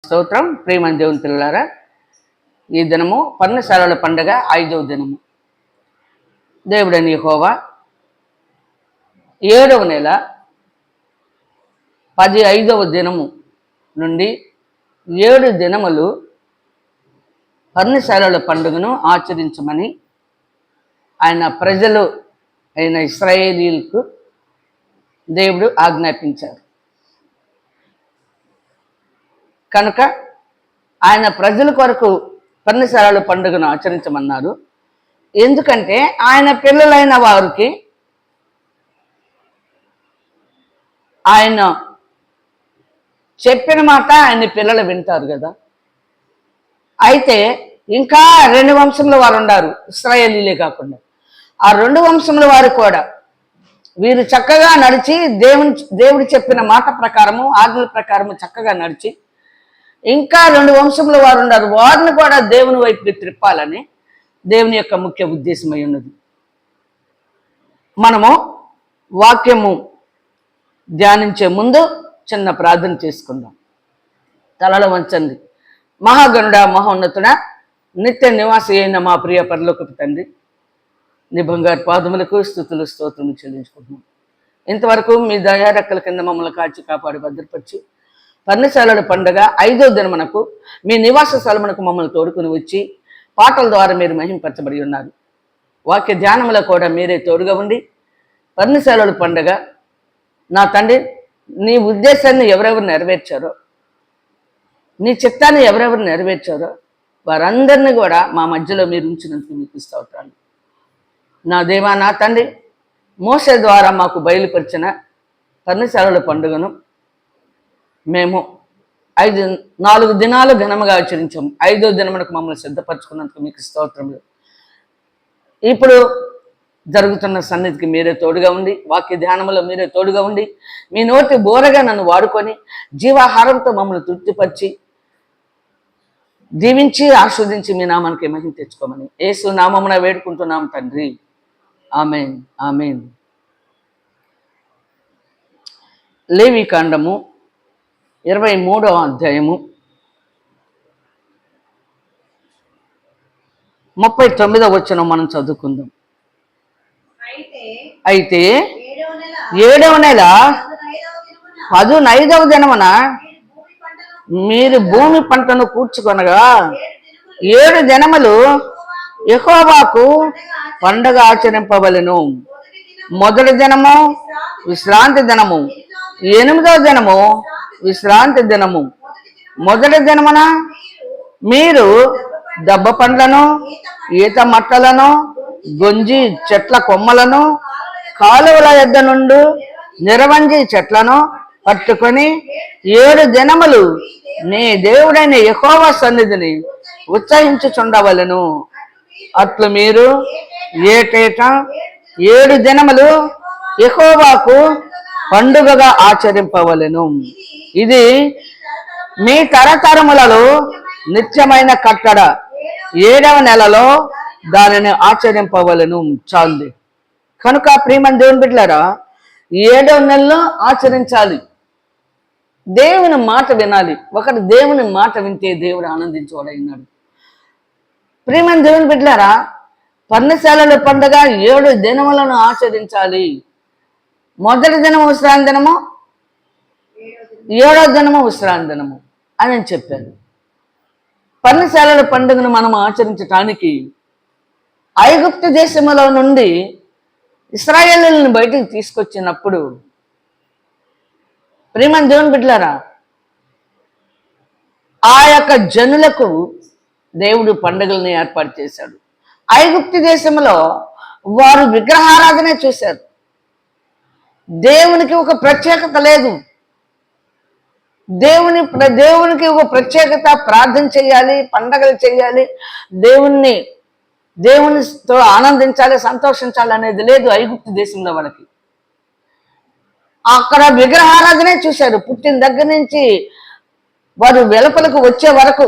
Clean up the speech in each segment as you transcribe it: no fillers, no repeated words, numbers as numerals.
స్తోత్రం. ప్రియమైన దేవుని పిల్లలారా, ఈ దినము పర్ణశాలల పండుగ 5వ దినము. దేవుడని యెహోవా 7వ నెల 15వ దినము నుండి 7 దినములు పర్ణశాలల పండుగను ఆచరించమని ఆయన ప్రజలు అయిన ఇశ్రాయేలీయులకు దేవుడు ఆజ్ఞాపించారు. కనుక ఆయన ప్రజల కొరకు పర్ణశాలల పండుగను ఆచరించమన్నారు. ఎందుకంటే ఆయన పిల్లలైన వారికి ఆయన చెప్పిన మాట ఆయన పిల్లలు వింటారు కదా. అయితే ఇంకా 2 వంశముల వారు ఉన్నారు, ఇశ్రాయేలీలే కాకుండా. ఆ 2 వంశముల వారు కూడా వీరు చక్కగా నడిచి దేవుడు చెప్పిన మాట ప్రకారము, ఆజ్ఞల ప్రకారము చక్కగా నడిచి ఇంకా 2 వంశముల వారు ఉన్నారు, వారిని కూడా దేవుని వైపుకి త్రిప్పాలని దేవుని యొక్క ముఖ్య ఉద్దేశమై ఉన్నది. మనము వాక్యము ధ్యానించే ముందు చిన్న ప్రార్థన చేసుకుందాం. తలలో వంచండి. మహాగణుడ, మహోన్నతుడా, నిత్య నివాసి అయిన మా ప్రియ పరలోకపు తండ్రి, నీ బంగారు పాదములకు స్తుతులు స్తోత్రములు చెల్లించుకుంటున్నాం. ఇంతవరకు మీ దయారెక్కల కింద మమ్మల్ని కాచి కాపాడి భద్రపరిచి పర్ణశాలల పండుగ 5వ దినమునకు మీ నివాస స్థలమునకు మమ్మల్ని తోడుకుని వచ్చి పాటల ద్వారా మీరు మహింపరచబడి ఉన్నారు. వాక్య ధ్యానములో కూడా మీరే తోడుగా ఉండి పర్ణశాలల పండుగ నా తండ్రి నీ ఉద్దేశాన్ని ఎవరెవరు నెరవేర్చారో, నీ చిత్తాన్ని ఎవరెవరు నెరవేర్చారో వారందరినీ కూడా మా మధ్యలో మీరు ఉంచినందుకు మీకు స్తోత్రాలు. నా దేవా, నా తండ్రి, మోసే ద్వారా మాకు బయలుపరిచిన పర్ణశాలల పండుగను మేము 4 దినాలు ఘనముగా ఆచరించాము. 5వ దినమునకు మమ్మల్ని సిద్ధపరచుకున్నందుకు మీకు స్తోత్రములు. ఇప్పుడు జరుగుతున్న సన్నిధికి మీరే తోడుగా ఉండి, వాక్య ధ్యానములో మీరే తోడుగా ఉండి, మీ నోటి బోరగా నన్ను వాడుకొని జీవాహారంతో మమ్మల్ని తృప్తిపరిచి దీవించి ఆస్వాదించి మీ నామానికి మహిమ తెచ్చుకోమని యేసు నామమున వేడుకుంటున్నాం తండ్రి. ఆమేన్, ఆమేన్. లేవీకాండము 23వ అధ్యాయము 39వ వచనం మనం చదువుకుందాం. అయితే 7వ నెల 15వ దినమున మీరు భూమి పంటను కూర్చుకొనగా 7 దినములు యెహోవాకు పండగ ఆచరింపవలెను. మొదటి దినము విశ్రాంతి దినము, 8వ దినము విశ్రాంతి దినము. మొదటి దినమున మీరు దబ్బ పండ్లను, ఈత మట్టలను, గొంజి చెట్ల కొమ్మలను, కాలువల యొద్ద నుండి నిరవంజి చెట్లను పట్టుకొని 7 దినములు నీ దేవుడైన యెహోవా సన్నిధిని ఉత్సహించుచుండవలెను. అట్లు మీరు ఏటేటా 7 దినములు యెహోవాకు పండుగగా ఆచరింపవలెను. ఇది మీ తరతరములలో నిత్యమైన కట్టడ. 7వ నెలలో దానిని ఆచరింపవలెను. చాలు. కనుక ప్రియమైన దేవుని బిడ్డలారా, 7వ నెలలో ఆచరించాలి. దేవుని మాట వినాలి. ఒకటి దేవుని మాట వింటే దేవుడు ఆనందించబడినాడు. ప్రియమైన దేవుని బిడ్డలారా, పర్ణశాలల పండుగ 7 దినములను ఆచరించాలి. మొదటి దినము విశ్రాంతి దినము, 7వ దినము విశ్రాంతి దినము అని చెప్పారు. పర్ణశాలల పండుగను మనం ఆచరించటానికి ఐగుప్తు దేశములో నుండి ఇశ్రాయేలీయులను బయటికి తీసుకొచ్చినప్పుడు ప్రియమైన దేవుని బిడ్డలారా, ఆ యొక్క జనులకు దేవుడు పండుగలను ఏర్పాటు చేశాడు. ఐగుప్తు దేశంలో వారు విగ్రహారాధనే చూశారు. దేవునికి ఒక ప్రత్యేకత లేదు. దేవునికి ఒక ప్రత్యేకత, ప్రార్థన చేయాలి, పండగలు చేయాలి, దేవునితో ఆనందించాలి, సంతోషించాలి అనేది లేదు ఐగుప్తు దేశంలో వాళ్ళకి. అక్కడ విగ్రహారాధనే చూశారు. పుట్టిన దగ్గర నుంచి వారు వెలుపలకు వచ్చే వరకు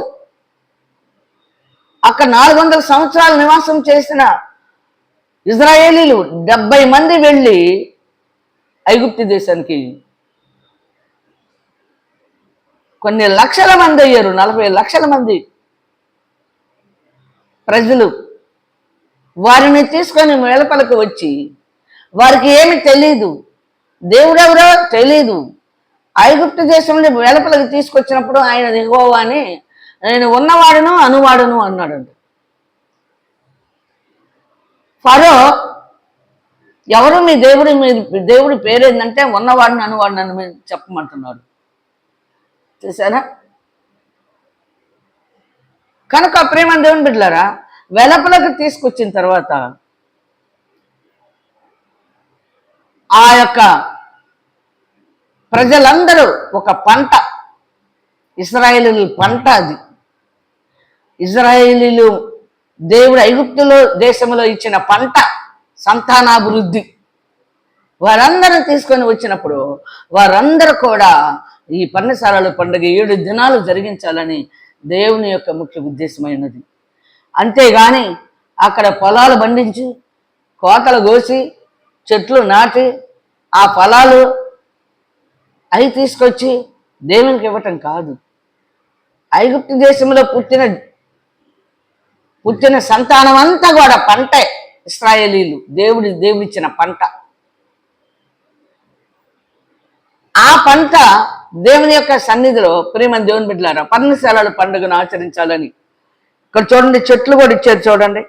అక్కడ 400 సంవత్సరాలు నివాసం చేసిన ఇజ్రాయేలీలు 70 మంది వెళ్ళి ఐగుప్తు దేశానికి కొన్ని లక్షల మంది అయ్యారు, 40 లక్షల మంది ప్రజలు. వారిని తీసుకొని వెలుపలకు వచ్చి, వారికి ఏమి తెలీదు, దేవుడెవరో తెలీదు. ఐగుప్తు దేశంలో వెలుపలకు తీసుకొచ్చినప్పుడు ఆయన యెహోవా అని, నేను ఉన్నవాడును అనువాడును అన్నాడంట. ఫరో, ఎవరు మీ దేవుడు, మీ దేవుడి పేరేందంటే ఉన్నవాడిని అనువాడిని అని చెప్పమంటున్నాడు. చూసారా? కనుక ప్రేమ దేవుని బిడ్డలారా, వెలుపలకు తీసుకొచ్చిన తర్వాత ఆ యొక్క ప్రజలందరూ ఒక పంట, ఇశ్రాయేలీల పంట అది. ఇశ్రాయేలీలు దేవుడు ఐగుప్తులో దేశంలో ఇచ్చిన పంట, సంతానాభివృద్ధి. వారందరూ తీసుకొని వచ్చినప్పుడు వారందరూ కూడా ఈ పర్ణశాలల పండుగ 7 దినాలు జరిగించాలని దేవుని యొక్క ముఖ్య ఉద్దేశమైనది. అంతేగాని అక్కడ పొలాలు పండించి, కోతలు కోసి, చెట్లు నాటి, ఆ ఫలాలు అవి తీసుకొచ్చి దేవునికి ఇవ్వటం కాదు. ఐగుప్తు దేశంలో పుట్టిన సంతానం అంతా కూడా పంటే. ఇశ్రాయేలీలు దేవుడిచ్చిన పంట. ఆ పంట దేవుని యొక్క సన్నిధిలో ప్రేమ దేవుని బిడ్డలారా పర్ణశాలల పండుగను ఆచరించాలని ఇక్కడ చూడండి, చెట్లు కూడా ఇచ్చారు చూడండి.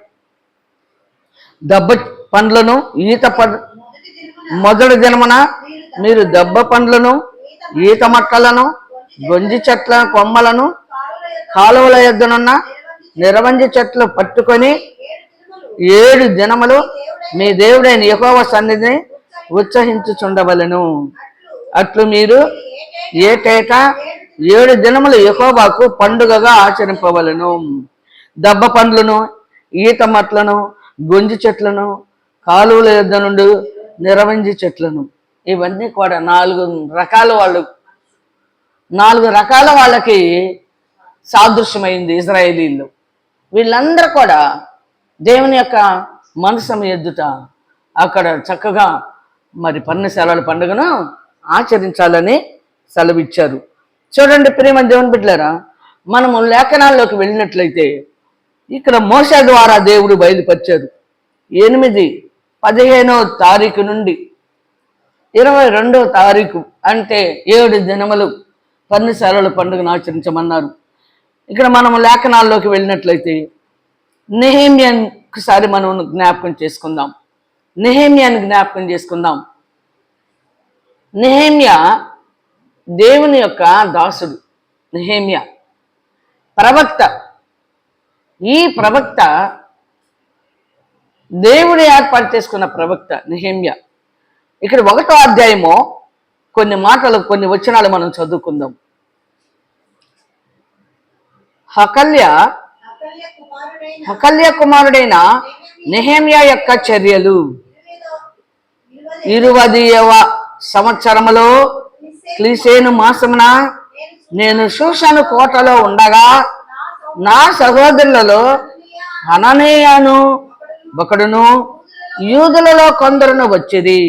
దబ్బ పండ్లను, ఈత మొదటి దినమున మీరు దబ్బ పండ్లను, ఈత మట్టలను, గొంజి చెట్ల కొమ్మలను, కాలువల యొద్దనున్న నిరవంజి చెట్లు పట్టుకొని 7 దినములు మీ దేవుడైన యెహోవా సన్నిధిని ఉత్సహించుచుండవలెను. అట్లు మీరు ఏటేటా 7 దినములు యెహోవాకు పండుగగా ఆచరింపవలెను. దబ్బ పండ్లను, ఈత మట్లను, గొంజి చెట్లను, కాలువల యొద్ద నుండి నిరవంజి చెట్లను, ఇవన్నీ కూడా 4 రకాల వాళ్ళకి సాదృశ్యమైంది ఇశ్రాయేలీలు. వీళ్ళందరూ కూడా దేవుని యొక్క మనసు ఎద్దుట అక్కడ చక్కగా మరి పర్ణశాలల పండుగను ఆచరించాలని సెలవిచ్చారు. చూడండి ప్రేమ దేవుని బిడ్డలారా, మనము లేఖనాల్లోకి వెళ్ళినట్లయితే ఇక్కడ మోషే ద్వారా దేవుడు బయలుపరిచారు. 8-15వ తారీఖు నుండి 22వ తారీఖు అంటే 7 దినములు పర్ణశాలల పండుగను ఆచరించమన్నారు. ఇక్కడ మనము లేఖనాల్లోకి వెళ్ళినట్లయితే నెహెమ్యాను ఒకసారి మనం జ్ఞాపకం చేసుకుందాం. నెహెమ్యా దేవుని యొక్క దాసుడు. నెహెమ్యా ప్రవక్త. ఈ ప్రవక్త దేవుడు ఏర్పాటు చేసుకున్న ప్రవక్త నెహెమ్యా. ఇక్కడ 1వ అధ్యాయము కొన్ని వచనాలు మనం చదువుకుందాం. హకల్య కుమారుడైన నెహెమ్యా యొక్క చర్యలు. 20వ సంవత్సరములో క్లీసేను మాసమున నేను షూషను కోటలో ఉండగా నా సహోదరులలో హననీయాను ఒకడును యూదులలో కొందరును వచ్చిరి.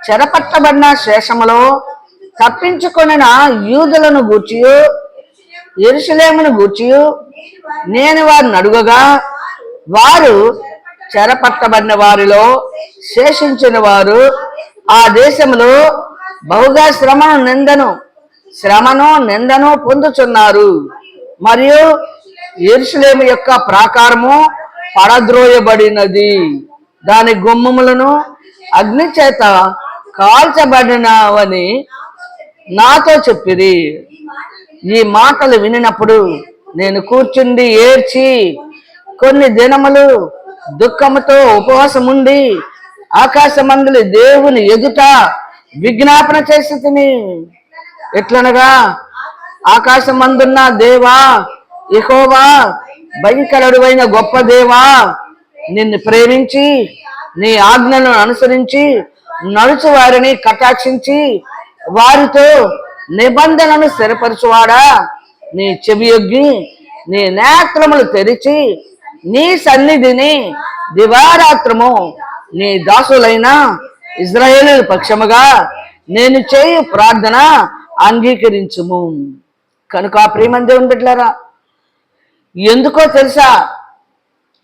చెరపట్టబడిన శేషములో తప్పించుకొనిన యూదులను గూర్చియు యెరూషలేమును గూర్చియు నేను వారిని అడుగగా వారు చెరపట్టబడిన వారిలో శేషించిన వారు ఆ దేశంలో బహుగా శ్రమను నిందను పొందుచున్నారు. మరియు యెరూషలేము యొక్క ప్రాకారము పడద్రోయబడినది, దాని గుమ్మములను అగ్ని చేత కాల్చబడినవని నాతో చెప్పిరి. ఈ మాటలు వినినప్పుడు నేను కూర్చుండి ఏడ్చి కొన్ని దినములు దుఃఖముతో ఉపవాసముండి ఆకాశమందులి దేవుని ఎదుట విజ్ఞాపన చేసి తిని. ఎట్లనగా, ఆకాశమందున్న దేవా యెహోవా, భయంకరుడైన గొప్ప దేవా, నిన్ను ప్రేమించి నీ ఆజ్ఞలను అనుసరించి నడుచు వారిని కటాక్షించి వారితో నిబంధనను స్థిరపరచువాడా, నీ చెవియొగ్గి నీ నేత్రములు తెరిచి నీ సన్నిధిని దివారాత్రము నీ దాసులైన ఇశ్రాయేలు పక్షముగా నేను చేయు ప్రార్థన అంగీకరించుము. కనుక ప్రియమైన దేవుని బిడ్డలారా, ఎందుకో తెలుసా,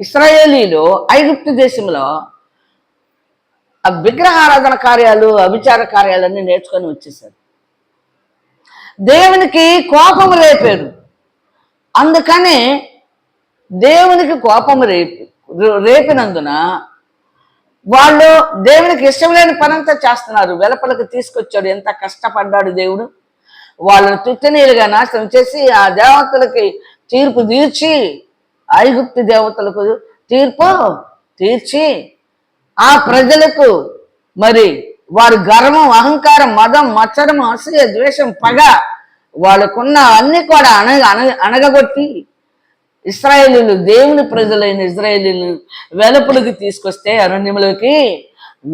ఇశ్రాయేలీలు ఐగుప్తు దేశంలో ఆ విగ్రహారాధన కార్యాలు, అభిచార కార్యాలన్నీ నేర్చుకొని వచ్చేసారు. దేవునికి కోపం రేపారు. అందుకని దేవునికి కోపం రేపినందున వాళ్ళు దేవునికి ఇష్టం లేని పనంతా చేస్తున్నారు. వెలుపలకు తీసుకొచ్చాడు, ఎంత కష్టపడ్డాడు దేవుడు. వాళ్ళని తుత్తినీలుగా నాశనం చేసి ఆ దేవతలకి తీర్పు తీర్చి, ఐగుప్తు దేవతలకు తీర్పు తీర్చి, ఆ ప్రజలకు మరి వారి గర్వం, అహంకారం, మదం, మత్సరం, అసూయ, ద్వేషం, పగ వాళ్ళకున్న అన్ని కూడా అనగగొట్టి ఇశ్రాయేలీలు, దేవుని ప్రజలైన ఇశ్రాయేలీలు వెలుపలికి తీసుకొస్తే అరణ్యంలోకి,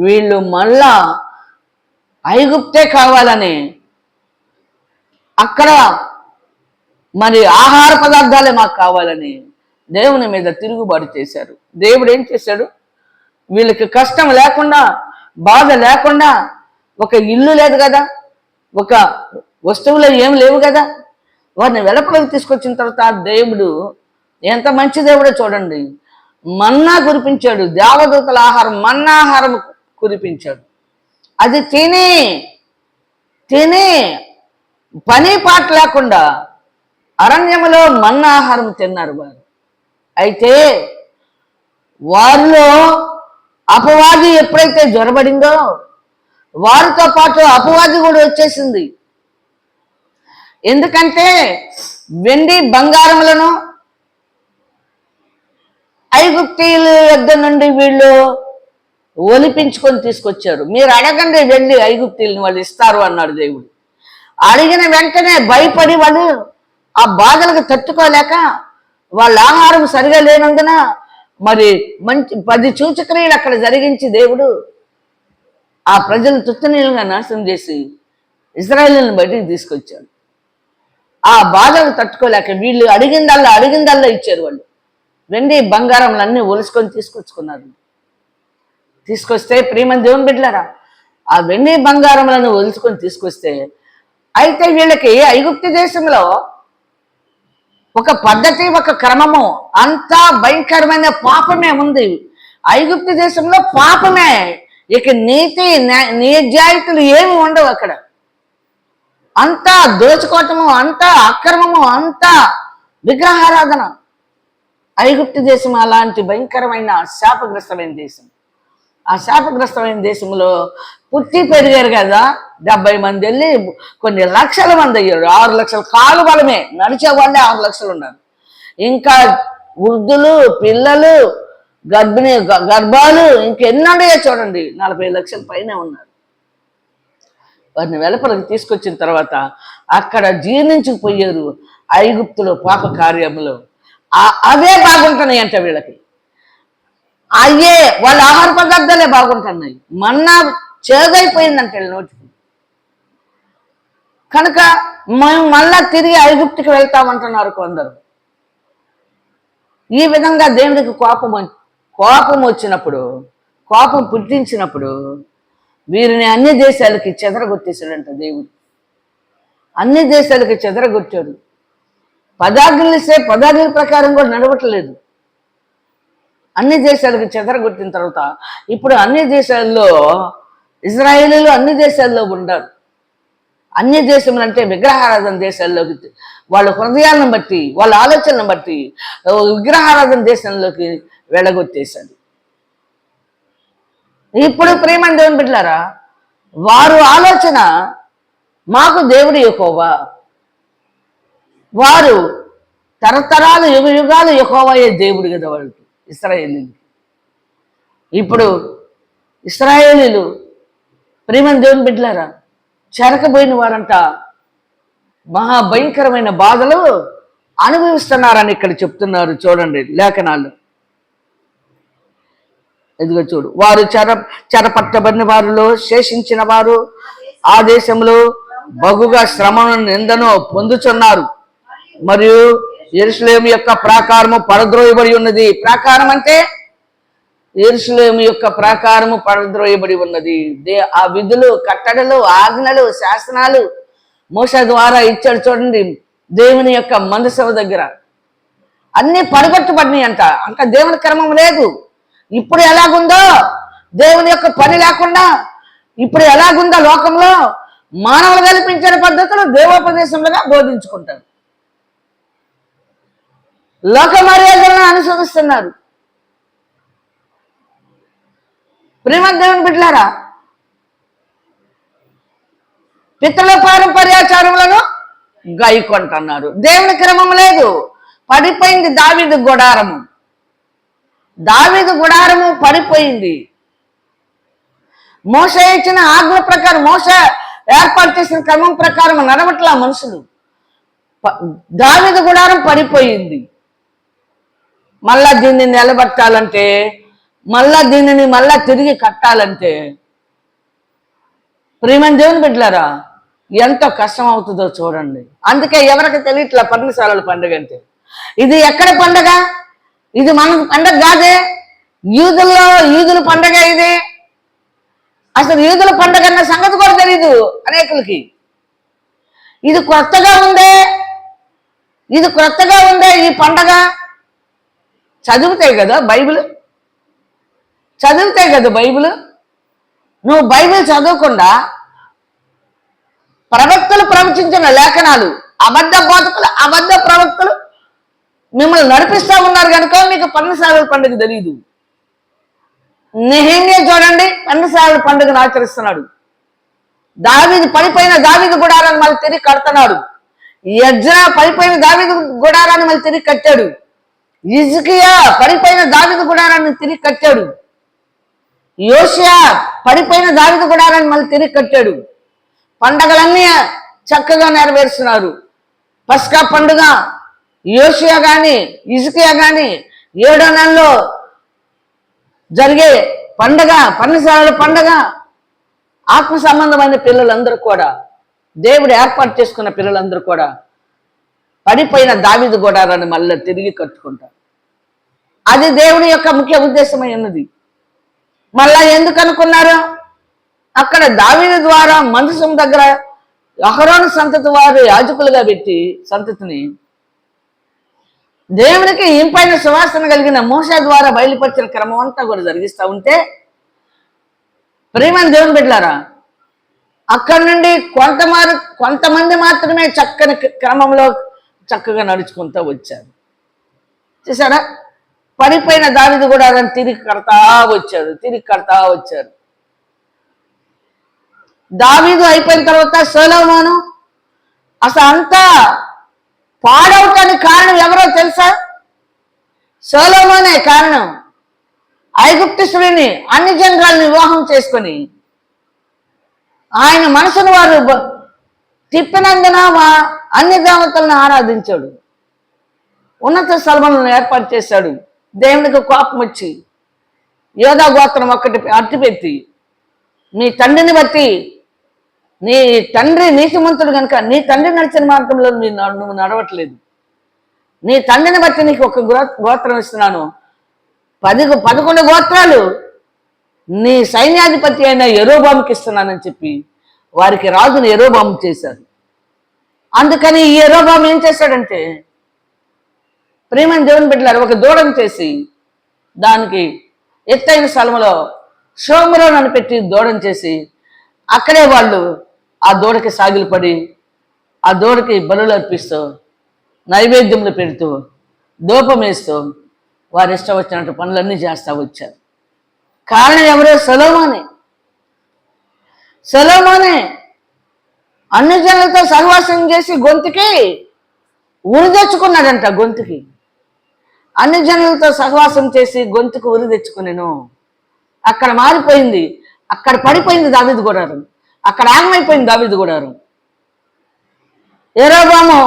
వీళ్ళు మళ్ళా ఐగుప్తే కావాలని అక్కడ మరి ఆహార పదార్థాలే మాకు కావాలని దేవుని మీద తిరుగుబాటు చేశారు. దేవుడు ఏం చేశాడు, వీళ్ళకి కష్టం లేకుండా, బాధ లేకుండా, ఒక ఇల్లు లేదు కదా, ఒక వస్తువులు ఏం లేవు కదా, వారిని వెలుపలికి తీసుకొచ్చిన తర్వాత దేవుడు ఎంత మంచి దేవుడో చూడండి. మన్నా కురిపించాడు, దేవదూతల ఆహారం, మన్నా ఆహారం కురిపించాడు. అది తిని పని పాట లేకుండా అరణ్యములో మన్నా ఆహారం తిన్నారు వారు. అయితే వారిలో అపవాది ఎప్పుడైతే జ్వరబడిందో, వారితో పాటు అపవాది కూడా వచ్చేసింది. ఎందుకంటే వెండి బంగారములను ఐగుప్తీయుల యొద్ద నుండి వీళ్ళు ఒలిపించుకొని తీసుకొచ్చారు. మీరు అడగండి వెళ్ళి ఐగుప్తీయులను, వాళ్ళు ఇస్తారు అన్నాడు దేవుడు. అడిగిన వెంటనే భయపడి వాళ్ళు ఆ బాధలకు తట్టుకోలేక, వాళ్ళ ఆహారం సరిగా లేనందున మరి మంచి 10 సూచక్రియలు అక్కడ జరిగించి దేవుడు ఆ ప్రజలు తుత్తనీయులుగా నాశనం చేసి ఇశ్రాయేలును బయటికి తీసుకొచ్చాడు. ఆ బాధలకు తట్టుకోలేక వీళ్ళు అడిగిందల్లా ఇచ్చారు. వాళ్ళు వెండి బంగారంలన్నీ ఒలుసుకొని తీసుకొచ్చుకున్నారు. తీసుకొస్తే ప్రియమైన దేవుని బిడ్డలారా, ఆ వెండి బంగారములను ఒలుసుకొని తీసుకొస్తే, అయితే వీళ్ళకి ఐగుప్తు దేశంలో ఒక పద్ధతి, ఒక క్రమము, అంతా భయంకరమైన పాపమే ఉంది. ఐగుప్తు దేశంలో పాపమే, ఇక నీతి నిజాయితీలు ఏమి ఉండవు అక్కడ. అంతా దోచుకోవటము, అంతా అక్రమము, అంతా విగ్రహారాధన. ఐగుప్తు దేశం అలాంటి భయంకరమైన శాపగ్రస్తమైన దేశం. ఆ శాపగ్రస్తమైన దేశంలో పుట్టి పెరిగారు కదా 70 మంది వెళ్ళి కొన్ని లక్షల మంది అయ్యారు. 6 లక్షల కాలు బలమే, నడిచే వాళ్ళే 6 లక్షలు ఉన్నారు. ఇంకా వృద్ధులు, పిల్లలు, గర్భాలు ఇంకెన్నున్నాయో చూడండి, 40 లక్షల పైన ఉన్నారు. వారిని వెలుపలికి తీసుకొచ్చిన తర్వాత అక్కడ జీర్ణించుకుపోయారు. ఐగుప్తులో పాప కార్యములు అవే బాగుంటున్నాయి అంట వీళ్ళకి. అయ్యే వాళ్ళ ఆహార పదార్థాలే బాగుంటున్నాయి. మన్నా చేదైపోయిందంట వీళ్ళ నోటికి. కనుక మేము మళ్ళా తిరిగి ఐగుప్తుకి వెళ్తామంటున్నారు కొందరు. ఈ విధంగా దేవుడికి కోపం వచ్చినప్పుడు, కోపం పుట్టించినప్పుడు వీరిని అన్ని దేశాలకి చెదరగొట్టేశాడంట దేవుడు. అన్ని దేశాలకి చెదరగొట్టాడు. పదాజ్ఞలు ఇస్తే పదాజ్ఞల ప్రకారం కూడా నడవట్లేదు. అన్ని దేశాలకు చెదరగొట్టిన తర్వాత ఇప్పుడు అన్ని దేశాల్లో ఇజ్రాయేలీలు అన్ని దేశాల్లో ఉండరు. అన్ని దేశములు అంటే విగ్రహారాధన దేశాల్లోకి, వాళ్ళ హృదయాలను బట్టి, వాళ్ళ ఆలోచనలను బట్టి విగ్రహారాధన దేశంలోకి వెళ్ళగొట్టేశాడు. ఇప్పుడు ప్రేమ దేవుని బిడ్డలారా, వారు ఆలోచన మాకు దేవుడు యెహోవా, వారు తరతరాలు యుగాలు యెహోవాయే దేవుడు కదా వాళ్ళకి, ఇశ్రాయేలీలు. ఇప్పుడు ఇశ్రాయేలీలు ప్రేమ దేవుని బిడ్డలారా చెరకబోయిన వారంట మహాభయంకరమైన బాధలు అనుభవిస్తున్నారని ఇక్కడ చెప్తున్నారు. చూడండి లేఖనాలు. ఎదుగో చూడు, వారు చెరపట్టబడిన వారిలో శేషించిన వారు ఆ దేశంలో బహుగా శ్రమను నిందను పొందుచున్నారు. మరియు యెరూషలేము యొక్క ప్రాకారము పడద్రోయబడి ఉన్నది. ప్రాకారం అంటే యెరూషలేము యొక్క ప్రాకారము పడద్రోయబడి ఉన్నది. ఆ విధులు, కట్టడలు, ఆజ్ఞలు, శాసనాలు మోషే ద్వారా ఇచ్చాడు చూడండి. దేవుని యొక్క మందసభ దగ్గర అన్నీ పడగొట్టబడినాయి అంట. ఇంకా దేవుని క్రమం లేదు. ఇప్పుడు ఎలాగుందో దేవుని యొక్క పని లేకుండా ఇప్పుడు ఎలాగుందో లోకంలో మానవులు కల్పించిన పద్ధతులు దేవోపదేశములుగా బోధించుకుంటారు. లోక మర్యాదలను అనుసరిస్తున్నారు. ప్రేమ దేవుని బిడ్డలారా, పితృల పారంపర్యాచారములను గైకొంటున్నారు. దేవుని క్రమం లేదు. పడిపోయింది దావీదు గుడారము. దావీదు గుడారము పడిపోయింది. మోషే ఇచ్చిన ఆజ్ఞ ప్రకారం, మోషే ఏర్పాటు చేసిన క్రమం ప్రకారం నడవట్లా మనుషులు. దావీదు గుడారం పడిపోయింది. మళ్ళా దీన్ని నిలబెట్టాలంటే, మళ్ళా తిరిగి కట్టాలంటే ప్రియమైన దేవుని బిడ్డలారా ఎంతో కష్టం అవుతుందో చూడండి. అందుకే ఎవరికి తెలియట్లా పర్ణశాలల పండుగ అంటే. ఇది ఎక్కడ పండుగ? ఇది మన పండుగ కాదే. యూదుల పండుగ ఇది. అసలు యూదుల పండుగ అన్న సంగతి కూడా తెలియదు అనేకులకి. ఇది కొత్తగా ఉందే ఈ పండగ. చదివితే కదా బైబిల్. నువ్వు బైబిల్ చదవకుండా ప్రవక్తలు ప్రవచించిన లేఖనాలు, అబద్ధ బోధకులు, అబద్ధ ప్రవక్తలు మిమ్మల్ని నడిపిస్తా ఉన్నారు కనుక మీకు పర్ణశాలల పండుగ తెలియదు. నెహెమ్యా చూడండి, పర్ణశాలల పండుగను ఆచరిస్తున్నాడు. పడిపోయిన దావీదు గుడారాన్ని మళ్ళీ తిరిగి కడుతున్నాడు. యజ్రా పడిపోయిన దావీదు గుడారాన్ని మళ్ళీ తిరిగి కట్టాడు. హిజ్కియా పడిపోయిన దావీదు గుడారాన్ని తిరిగి కట్టాడు. యోషియా పడిపోయిన దావీదు గుడారాన్ని మళ్ళీ తిరిగి కట్టాడు. పండగలన్నీ చక్కగా నెరవేరుస్తున్నారు. పస్కా పండుగ యోషియా కానీ హిజ్కియా కానీ 7వ నెలలో జరిగే పండగ, పర్ణశాలల పండగ. ఆత్మ సంబంధమైన పిల్లలందరూ కూడా, దేవుడు ఏర్పాటు చేసుకున్న పిల్లలందరూ కూడా పడిపోయిన దావీదు గుడారాన్ని మళ్ళీ తిరిగి కట్టుకుంటారు. అది దేవుని యొక్క ముఖ్య ఉద్దేశమై ఉన్నది. మళ్ళా ఎందుకు అనుకున్నారు? అక్కడ దావీదు ద్వారా మందసం దగ్గర అహరోను సంతతి వారు యాజకులుగా పెట్టి సంతతిని దేవునికి ఇంపైన సువాసన కలిగిన మోషే ద్వారా బయలుపరిచిన క్రమం అంతా కూడా జరిగిస్తూ ఉంటే, ప్రియమైన దేవుని బిడ్డలారా, అక్కడి నుండి కొంతమంది మాత్రమే చక్కని క్రమంలో చక్కగా నడుచుకుంటూ వచ్చారు. చూసారా? పడిపోయిన దావీదు కూడా దాన్ని తిరిగి కడతా వచ్చారు. దావీదు అయిపోయిన తర్వాత సొలొమోను. అసలు అంతా పాడవటానికి కారణం ఎవరో తెలుసా? సొలొమోనే కారణం. ఐగుప్తు స్త్రీని, అన్ని జనరాలను వివాహం చేసుకొని ఆయన మనసును వారు తిప్పినందున అన్ని దేవతలను ఆరాధించాడు. ఉన్నత స్థలములను ఏర్పాటు చేశాడు. దేవునికి కోపం వచ్చి యోధా గోత్రం ఒక్కటి అట్టిపెట్టి, నీ తండ్రిని బట్టి, నీ తండ్రి నీతిమంతుడు కనుక నీ తండ్రి నడిచిన మార్గంలో నువ్వు నడవట్లేదు, నీ తండ్రిని బట్టి నీకు ఒక గోత్రం ఇస్తున్నాను, 11 గోత్రాలు నీ సైన్యాధిపతి అయిన యెరోబాముకి ఇస్తున్నానని చెప్పి వారికి రాజును యెరోబాము చేశారు. అందుకని ఈ యెరోబాము ఏం చేశాడంటే, ప్రియమైన దేవుని బిడ్డలారు, ఒక దూడను చేసి దానికి ఎత్తైన స్థలంలో షోమ్రోన్ అని పెట్టి దూడను చేసి అక్కడే వాళ్ళు ఆ దూడకి సాగిలు పడి ఆ దూడకి బలులు అర్పిస్తూ నైవేద్యములు పెడుతూ ధూపం వేస్తూ వారి ఇష్టం వచ్చినట్టు పనులన్నీ చేస్తూ వచ్చారు. కారణం ఎవరో? సొలొమోనే అన్ని జనులతో సహవాసం చేసి గొంతుకి ఉరి తెచ్చుకున్నాడంట. అన్ని జనులతో సహవాసం చేసి గొంతుకు ఉరి తెచ్చుకునేను. అక్కడ మారిపోయింది, అక్కడ పడిపోయింది దావీదు గుడారం, అక్కడ ఆగమైపోయింది దావీదు గుడారం. యెరోబాము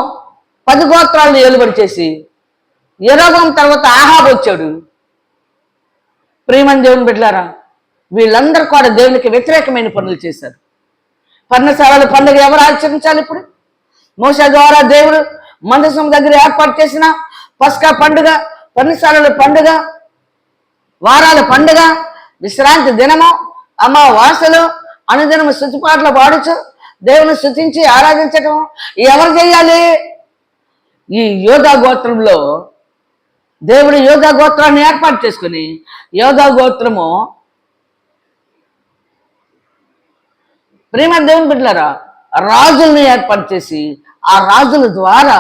10 గోత్రాలను ఏలుబడి చేసి, యెరోబాము తర్వాత ఆహాబు వచ్చాడు. ప్రియమైన దేవుని బిడ్డలారా, వీళ్ళందరూ కూడా దేవునికి వ్యతిరేకమైన పనులు చేశారు. పర్ణశాలల పండుగ ఎవరు ఆచరించాలి? ఇప్పుడు మోషే ద్వారా దేవుడు మందసం దగ్గర ఏర్పాటు చేసిన పస్కా పండుగ, పర్ణశాలల పండుగ, వారాల పండుగ, విశ్రాంతి దినము, అమావాస్యలు, అనుదినము స్తుతిపాటలు పాడుచు దేవుని స్తుతించి ఆరాధించటం ఎవరు చేయాలి? ఈ యోధా గోత్రంలో దేవుడు యోధా గోత్రాన్ని ఏర్పాటు చేసుకుని, యోధా గోత్రము ప్రేమ దేవుని బిడ్డలారా రాజుల్ని ఏర్పాటు చేసి, ఆ రాజుల ద్వారా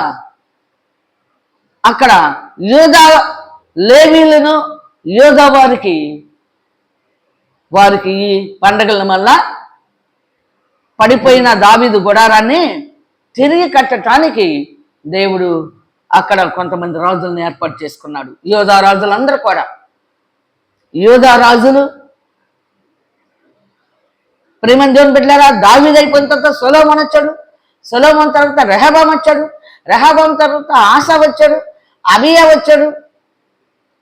అక్కడ యోధా లేవీలను యోధా వారికి ఈ పండగల వల్ల పడిపోయిన దావీదు గుడారాన్ని తిరిగి కట్టడానికి దేవుడు అక్కడ కొంతమంది రాజులను ఏర్పాటు చేసుకున్నాడు. యోధా రాజులందరూ కూడా, యోధా రాజులు ప్రేమ దేవుని బిడ్డలారా దావీదు అయిపోయిన తర్వాత సొలొమోను వచ్చాడు, సొలొమోను తర్వాత రెహబాము వచ్చాడు, రెహబాము తర్వాత ఆసా వచ్చాడు, అబీయా వచ్చాడు,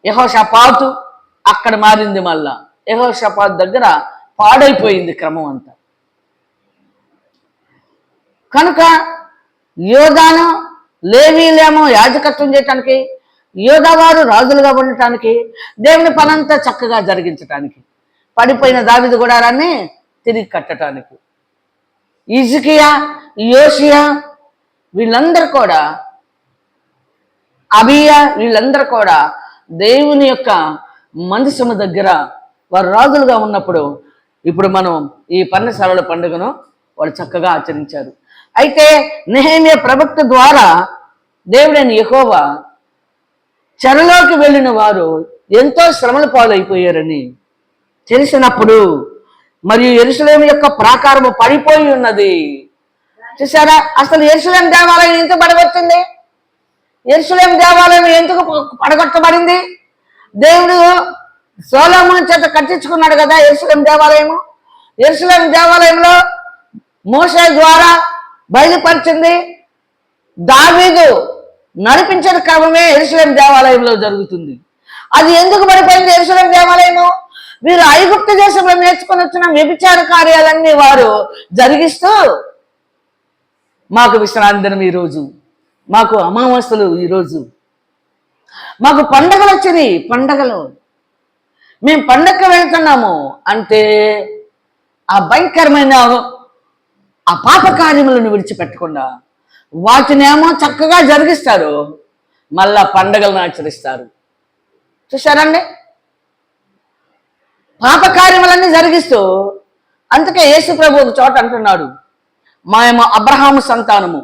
యెహోషాపాతు. అక్కడ మారింది. మళ్ళా యెహోషాపాతు దగ్గర పాడైపోయింది క్రమం అంతా. కనుక యోధాను లేవీలేమో యాజకత్వం చేయటానికి, యోధావారు రాజులుగా ఉండటానికి, దేవుని పనంతా చక్కగా జరిగించటానికి, పడిపోయిన దావీదు గుడారాన్ని తిరిగి కట్టడానికి హిజ్కియా, యోషియా వీళ్ళందరూ కూడా, అబీయా వీళ్ళందరూ కూడా దేవుని యొక్క మందసము దగ్గర వారు రాజులుగా ఉన్నప్పుడు ఇప్పుడు మనం ఈ పన్నెసల పండుగను వాళ్ళు చక్కగా ఆచరించారు. అయితే నెహెమ్యా ప్రవక్త ద్వారా దేవుడైన యెహోవా చెరలోకి వెళ్ళిన వారు ఎంతో శ్రమల పాలైపోయారని తెలిసినప్పుడు, మరియు యెరూషలేము యొక్క ప్రాకారము పడిపోయి ఉన్నది. చూసారా, అసలు యెరూషలేము దేవాలయం ఎందుకు పడగొట్టింది? యెరూషలేము దేవాలయం ఎందుకు పడగొట్టబడింది? దేవుడు సొలొమోను చేత కట్టించుకున్నాడు కదా యెరూషలేము దేవాలయము. యెరూషలేము దేవాలయంలో మోషే ద్వారా బయలుపరిచింది దావీదు నడిపించిన క్రమమే యెరూషలేము దేవాలయంలో జరుగుతుంది. అది ఎందుకు పడిపోయింది యెరూషలేము దేవాలయము? వీరు ఐగుప్తు దేశంలో నేర్చుకుని వచ్చిన వ్యభిచార కార్యాలన్నీ వారు జరిగిస్తూ, మాకు విశ్రాంతి దినం ఈరోజు, మాకు అమావాస్యలు ఈరోజు, మాకు పండగలు వచ్చినాయి, పండగలు మేము పండగకు వెళ్తున్నాము అంటే ఆ భయంకరమైన ఆ పాప కార్యములను విడిచిపెట్టకుండా వాటినేమో చక్కగా జరిగిస్తారు, మళ్ళా పండగలను ఆచరిస్తారు. చూశారండి, పాప కార్యములన్నీ జరిగిస్తూ. అందుకే యేసు ప్రభు ఒక చోట అంటున్నాడు, మేము అబ్రహాము సంతానము,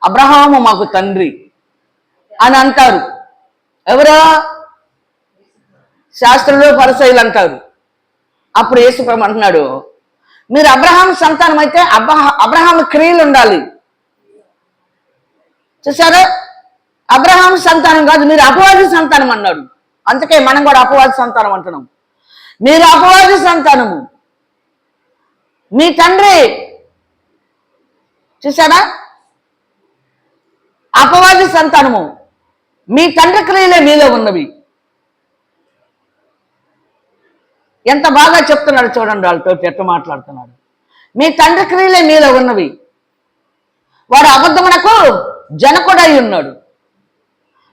అబ్రహాము మాకు తండ్రి అని అంటారు. ఎవరో శాస్త్రులు పరిసయ్యులు అంటారు. అప్పుడు యేసు ప్రభు అంటున్నాడు, మీరు అబ్రహాము సంతానం అయితే అబ్రహాము క్రియలు ఉండాలి. చూసారా, అబ్రహాము సంతానం కాదు, మీరు అపవాది సంతానం అన్నాడు. అందుకే మనం కూడా అపవాది సంతానం అంటున్నాం. మీరు అపవాది సంతానము, మీ తండ్రి చూసారా అపవాది సంతానము, మీ తండ్రి క్రియలే మీలో ఉన్నవి. ఎంత బాగా చెప్తున్నాడు చూడండి, వాళ్ళతో ఎట్లా మాట్లాడుతున్నాడు. మీ తండ్రి క్రియలే మీలో ఉన్నవి. వాడు అబద్ధమునకు జనకుడై ఉన్నాడు.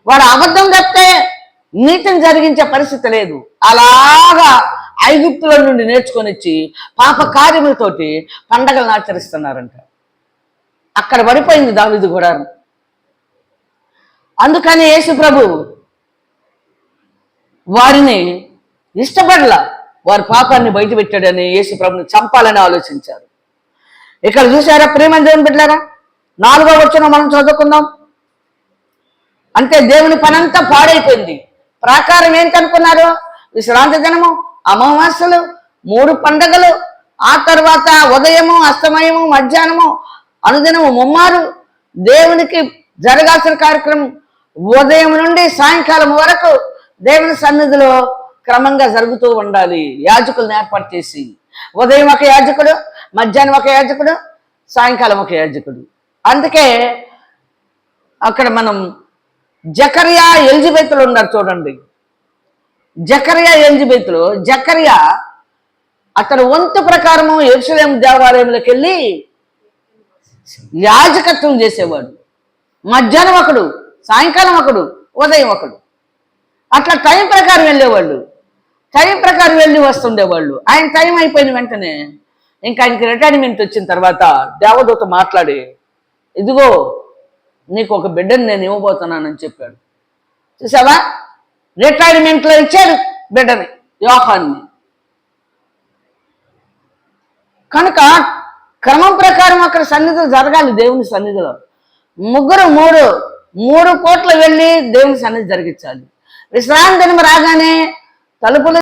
వాడు అబద్ధం చెప్తే నీతిని జరిగించే పరిస్థితి లేదు. అలాగా ఐగుప్తుల నుండి నేర్చుకొని వచ్చి పాప కార్యములతోటి పండగలను ఆచరిస్తున్నారంట. అక్కడ పడిపోయింది దావీదు గుడారం. అందుకని యేసు ప్రభు వారిని ఇష్టపడలా, వారి పాపాన్ని బయట పెట్టాడని యేసు ప్రభుని చంపాలని ఆలోచించారు. ఇక్కడ చూసారా ప్రేమ దేవుని బిడ్డలారా, 4వ వచనం మనం చదువుకుందాం. అంటే దేవుని పనంతా పాడైపోయింది. ప్రాకారం ఏంటనుకున్నారు? విశ్రాంతి దినము, అమావాస్యలు, 3 పండగలు, ఆ తర్వాత ఉదయము, అస్తమయము, మధ్యాహ్నము, అనుదినము ముమ్మారు దేవునికి జరగాల్సిన కార్యక్రమం ఉదయం నుండి సాయంకాలం వరకు దేవుని సన్నిధిలో క్రమంగా జరుగుతూ ఉండాలి. యాజకులను ఏర్పాటు చేసి, ఉదయం ఒక యాజకుడు, మధ్యాహ్నం ఒక యాజకుడు, సాయంకాలం ఒక యాజకుడు. అందుకే అక్కడ మనం జకర్యా ఎలిజబెత్లు ఉన్నారు చూడండి. జకర్యా ఎలిజబెత్లు, జకర్యా అతను వంతు ప్రకారము యెరూషలేము దేవాలయంలోకి వెళ్ళి యాజకత్వం చేసేవాడు. మధ్యాహ్నం ఒకడు, సాయంకాలం ఒకడు, ఉదయం ఒకడు, అట్లా టైం ప్రకారం వెళ్ళేవాళ్ళు. టైం ప్రకారం వెళ్ళి వస్తుండేవాళ్ళు. ఆయన టైం అయిపోయిన వెంటనే ఇంకా ఆయనకి రిటైర్మెంట్ వచ్చిన తర్వాత దేవదూత మాట్లాడి, ఇదిగో నీకు ఒక బిడ్డను నేను ఇవ్వబోతున్నానని చెప్పాడు. చూసావా, రిటైర్మెంట్లో ఇచ్చాడు బిడ్డని, యోహాన్ని. కనుక క్రమం ప్రకారం అక్కడ సన్నిధులు జరగాలి. దేవుని సన్నిధిలో ముగ్గురు మూడు కోట్లు వెళ్ళి దేవుని సన్నిధి జరిగించాలి. విశ్రాంతి దినం రాగానే తలుపులు